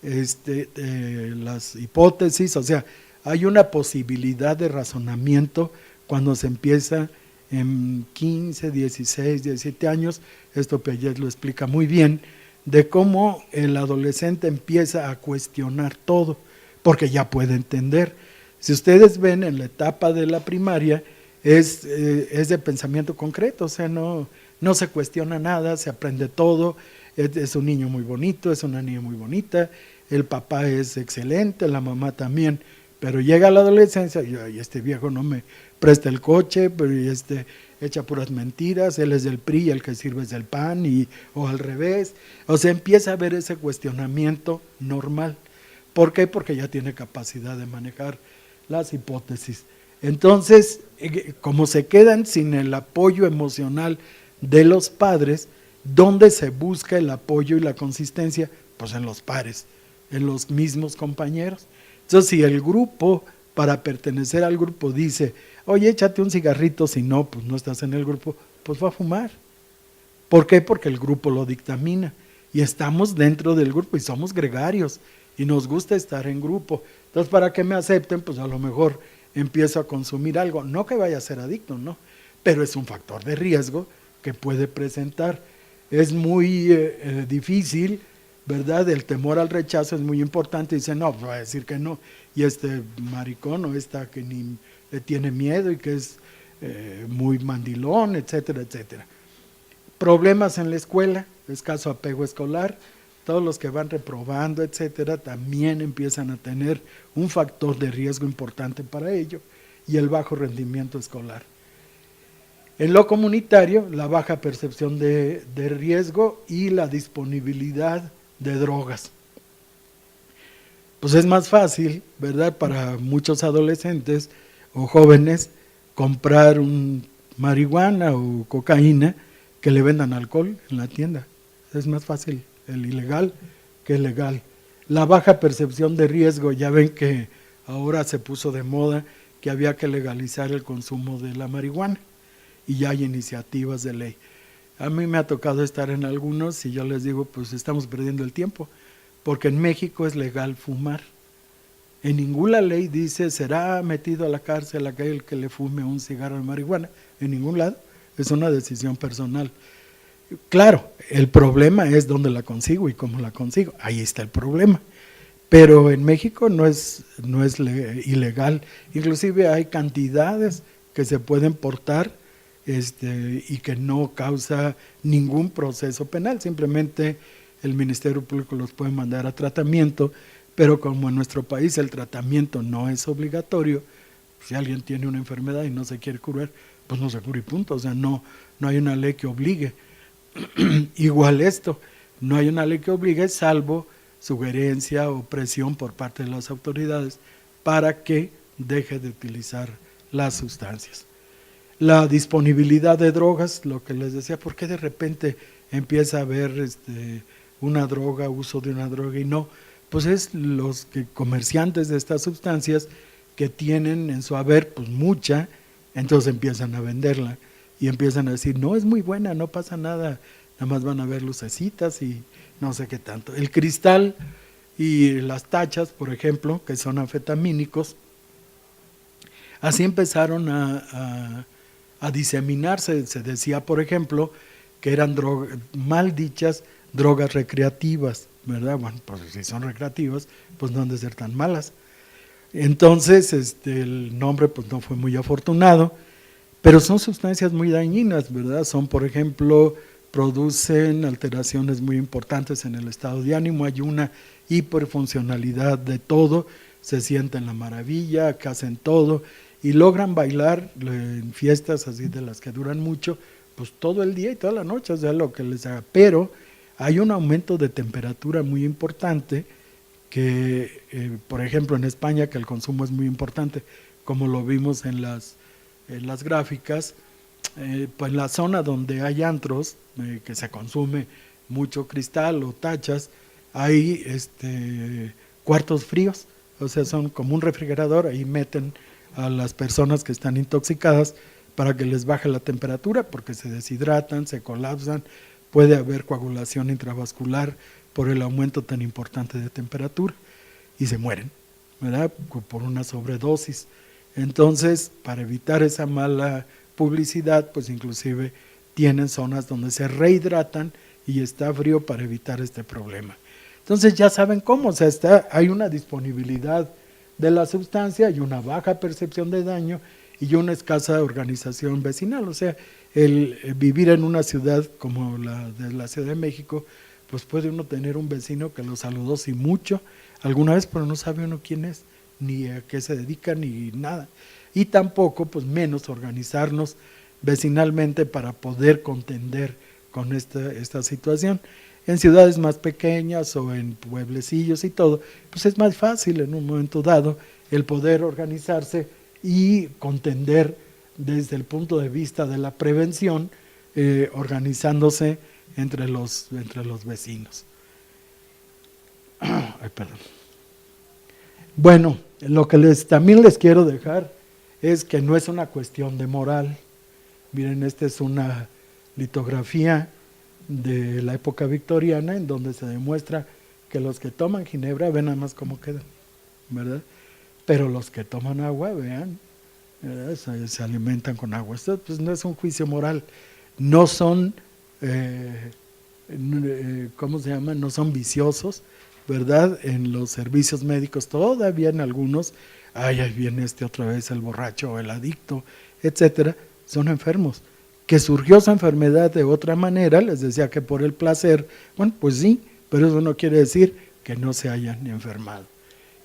Speaker 2: las hipótesis, o sea, hay una posibilidad de razonamiento cuando se empieza en 15, 16, 17 años, esto Piaget lo explica muy bien, de cómo el adolescente empieza a cuestionar todo, porque ya puede entender. Si ustedes ven en la etapa de la primaria, es de pensamiento concreto, o sea, no se cuestiona nada, se aprende todo, es un niño muy bonito, es una niña muy bonita, el papá es excelente, la mamá también, pero llega a la adolescencia y este viejo no me presta el coche, pero echa puras mentiras, él es del PRI y el que sirve es del PAN, o al revés. O sea, empieza a haber ese cuestionamiento normal. ¿Por qué? Porque ya tiene capacidad de manejar las hipótesis. Entonces, como se quedan sin el apoyo emocional de los padres, ¿dónde se busca el apoyo y la consistencia? Pues en los pares, en los mismos compañeros. Entonces, si el grupo, para pertenecer al grupo, dice, oye, échate un cigarrito, si no, pues no estás en el grupo, pues va a fumar. ¿Por qué? Porque el grupo lo dictamina y estamos dentro del grupo y somos gregarios y nos gusta estar en grupo. Entonces, para que me acepten, pues a lo mejor empiezo a consumir algo, no que vaya a ser adicto, no, pero es un factor de riesgo que puede presentar. Es muy difícil, ¿verdad? El temor al rechazo es muy importante. Dice, no, va a decir que no. Y este maricón o esta que ni le tiene miedo y que es muy mandilón, etcétera, etcétera. Problemas en la escuela, escaso apego escolar. Todos los que van reprobando, etcétera, también empiezan a tener un factor de riesgo importante para ello. Y el bajo rendimiento escolar. En lo comunitario, la baja percepción de riesgo y la disponibilidad de drogas. Pues es más fácil, ¿verdad?, para muchos adolescentes o jóvenes comprar un marihuana o cocaína que le vendan alcohol en la tienda. Es más fácil el ilegal que el legal. La baja percepción de riesgo, ya ven que ahora se puso de moda que había que legalizar el consumo de la marihuana y ya hay iniciativas de ley. A mí me ha tocado estar en algunos y yo les digo, pues estamos perdiendo el tiempo, porque en México es legal fumar. En ninguna ley dice será metido a la cárcel aquel que le fume un cigarro de marihuana, en ningún lado, es una decisión personal. Claro, el problema es dónde la consigo y cómo la consigo, ahí está el problema. Pero en México no es ilegal, inclusive hay cantidades que se pueden portar y que no causa ningún proceso penal, simplemente el Ministerio Público los puede mandar a tratamiento, pero como en nuestro país el tratamiento no es obligatorio, si alguien tiene una enfermedad y no se quiere curar, pues no se cura y punto, o sea, no hay una ley que obligue. Igual esto, no hay una ley que obligue, salvo sugerencia o presión por parte de las autoridades para que deje de utilizar las sustancias. La disponibilidad de drogas, lo que les decía, ¿por qué de repente empieza a haber una droga, uso de una droga y no? Pues es los comerciantes de estas sustancias que tienen en su haber pues mucha, entonces empiezan a venderla y empiezan a decir, no, es muy buena, no pasa nada, nada más van a ver lucecitas y no sé qué tanto. El cristal y las tachas, por ejemplo, que son anfetamínicos, así empezaron a diseminarse. Se decía, por ejemplo, que eran mal dichas drogas recreativas, ¿verdad? Bueno, pues si son recreativas, pues no han de ser tan malas. Entonces, el nombre pues no fue muy afortunado, pero son sustancias muy dañinas, ¿verdad? Son, por ejemplo, producen alteraciones muy importantes en el estado de ánimo, hay una hiperfuncionalidad de todo, se sienten la maravilla, que hacen todo y logran bailar en fiestas así de las que duran mucho, pues todo el día y toda la noche, o sea, lo que les haga. Pero hay un aumento de temperatura muy importante que, por ejemplo, en España, que el consumo es muy importante, como lo vimos en las gráficas, pues en la zona donde hay antros, que se consume mucho cristal o tachas, hay cuartos fríos, o sea, son como un refrigerador, ahí meten a las personas que están intoxicadas para que les baje la temperatura, porque se deshidratan, se colapsan, puede haber coagulación intravascular por el aumento tan importante de temperatura y se mueren, ¿verdad? Por una sobredosis. Entonces, para evitar esa mala publicidad, pues inclusive tienen zonas donde se rehidratan y está frío para evitar este problema. Entonces ya saben cómo, o sea, hay una disponibilidad de la sustancia y una baja percepción de daño y una escasa organización vecinal. O sea, el vivir en una ciudad como la de la Ciudad de México, pues puede uno tener un vecino que lo saludó sin mucho alguna vez, pero no sabe uno quién es, ni a qué se dedica, ni nada. Y tampoco, pues menos organizarnos vecinalmente para poder contender con esta situación. En ciudades más pequeñas o en pueblecillos y todo, pues es más fácil en un momento dado el poder organizarse y contender desde el punto de vista de la prevención, organizándose entre los vecinos. Ay, perdón. Bueno, lo que también les quiero dejar es que no es una cuestión de moral. Miren, esta es una litografía de la época victoriana en donde se demuestra que los que toman ginebra, ven nada más cómo quedan, ¿verdad? Pero los que toman agua, vean, se alimentan con agua. Esto pues no es un juicio moral, no son, ¿cómo se llama? No son viciosos, ¿verdad? En los servicios médicos todavía en algunos, ahí viene otra vez el borracho o el adicto, etcétera, son enfermos. Que surgió esa enfermedad de otra manera, les decía que por el placer, bueno, pues sí, pero eso no quiere decir que no se hayan enfermado.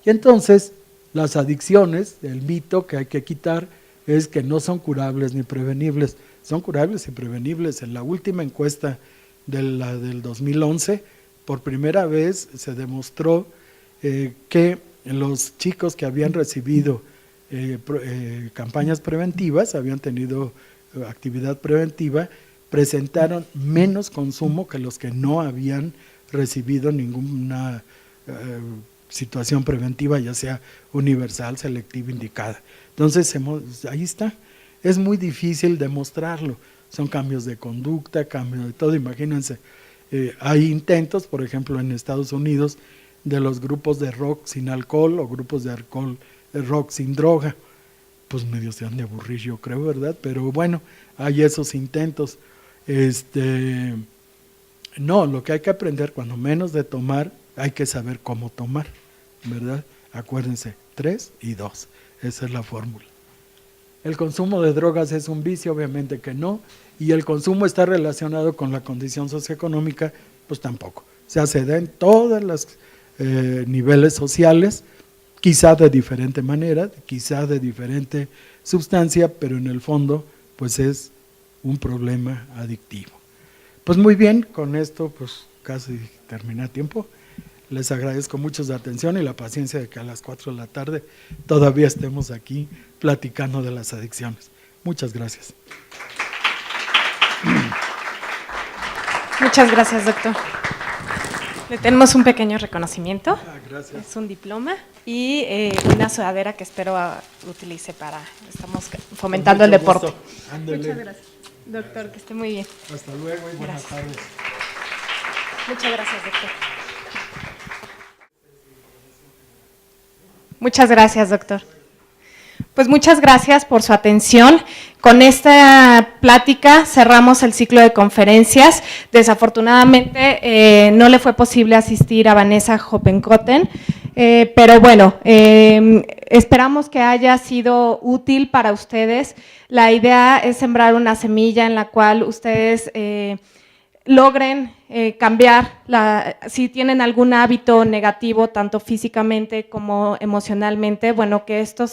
Speaker 2: Y entonces, las adicciones, el mito que hay que quitar es que no son curables ni prevenibles, son curables y prevenibles. En la última encuesta del 2011, por primera vez se demostró que los chicos que habían recibido campañas preventivas, habían tenido actividad preventiva, presentaron menos consumo que los que no habían recibido ninguna situación preventiva, ya sea universal, selectiva, indicada. Entonces, ahí está. Es muy difícil demostrarlo. Son cambios de conducta, cambios de todo. Imagínense, hay intentos, por ejemplo, en Estados Unidos, de los grupos de rock sin alcohol o grupos de rock sin droga. Pues medio se han de aburrir, yo creo, ¿verdad? Pero bueno, hay esos intentos. No, lo que hay que aprender, cuando menos de tomar, hay que saber cómo tomar, ¿verdad? Acuérdense, 3 y 2, esa es la fórmula. ¿El consumo de drogas es un vicio? Obviamente que no, y el consumo está relacionado con la condición socioeconómica, pues tampoco. O sea, se da en todos los niveles sociales, quizá de diferente manera, quizá de diferente sustancia, pero en el fondo, pues es un problema adictivo. Pues muy bien, con esto pues casi termina tiempo. Les agradezco mucho su atención y la paciencia de que a las 4 de la tarde todavía estemos aquí platicando de las adicciones. Muchas gracias.
Speaker 3: Muchas gracias, doctor. Le tenemos un pequeño reconocimiento.
Speaker 2: Gracias.
Speaker 3: Es un diploma y una sudadera que espero utilice estamos fomentando el deporte. Muchas gracias, doctor, que esté muy bien.
Speaker 2: Hasta luego y buenas tardes.
Speaker 3: Muchas gracias, doctor. Muchas gracias, doctor. Pues muchas gracias por su atención. Con esta plática cerramos el ciclo de conferencias. Desafortunadamente no le fue posible asistir a Vanessa Hoppenkotten, pero bueno, esperamos que haya sido útil para ustedes. La idea es sembrar una semilla en la cual ustedes logren cambiar, si tienen algún hábito negativo, tanto físicamente como emocionalmente, bueno, que esto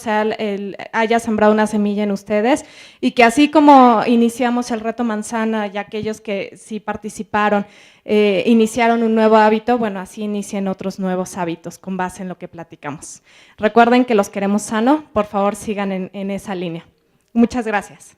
Speaker 3: haya sembrado una semilla en ustedes y que así como iniciamos el reto manzana y aquellos que sí participaron, iniciaron un nuevo hábito, bueno, así inicien otros nuevos hábitos con base en lo que platicamos. Recuerden que los queremos sano, por favor sigan en esa línea. Muchas gracias.